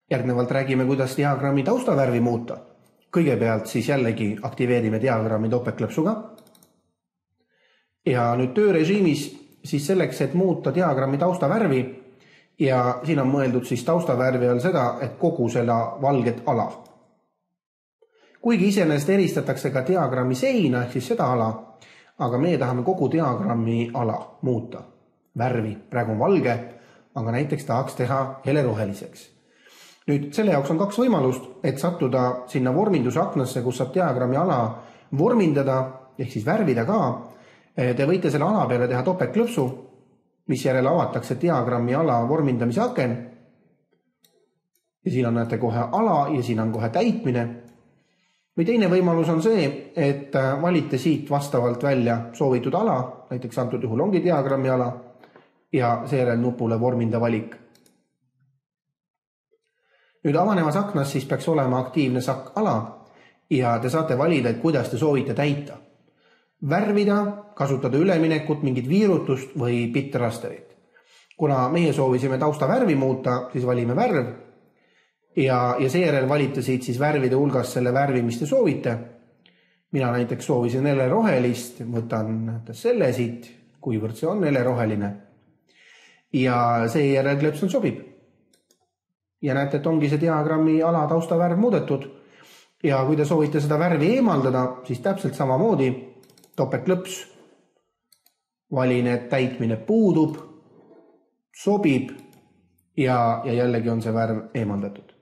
Järgnevalt räägime, kuidas diagrammi taustavärvi muuta. Kõigepealt siis jällegi aktiveerime diagrammi topeltklõpsuga. Ja nüüd töörežiimis siis selleks, et muuta diagrammi taustavärvi, ja siin on mõeldud siis taustavärvi all seda, et kogu selle valget ala. Kuigi iseenesest eristatakse ka diagrammi seina, ehk siis seda ala, aga meie tahame kogu diagrammi ala muuta. Värvi, praegu on valge, aga näiteks tahaks teha heleroheliseks. Nüüd selle jaoks on kaks võimalust, et sattuda sinna vorminduse aknasse, kus saab diagrammi ala vormindada, ehk siis värvida ka. Te võite selle ala peale teha topeltklõpsu, mis järele avatakse diagrammi ala vormindamise aken. Ja siin on näete kohe ala ja siin on kohe täitmine. Või teine võimalus on see, et valite siit vastavalt välja soovitud ala, näiteks antud juhul ongi diagrammi ala, ja seejärel nupule vorminda valik. Nüüd avanemas aknas siis peaks olema aktiivne sakk ala ja te saate valida, et kuidas te soovite täita. Värvida, kasutada üleminekut, mingit viirutust või bitrasterit. Kuna meie soovisime tausta värvi muuta, siis valime värv ja seejärel valite siit siis värvide hulgas selle värvi, mis te soovite. Mina näiteks soovisin helerohelist, võtan selle siit, kuivõrd see on heleroheline. Ja seejärel klõpsun sobib. Ja näete, et ongi see diagrammi ala taustavärv muudetud. Ja kui te soovite seda värvi eemaldada, siis täpselt samamoodi topeltklõps. Valin, et täitmine puudub, sobib ja jällegi on see värv eemaldatud.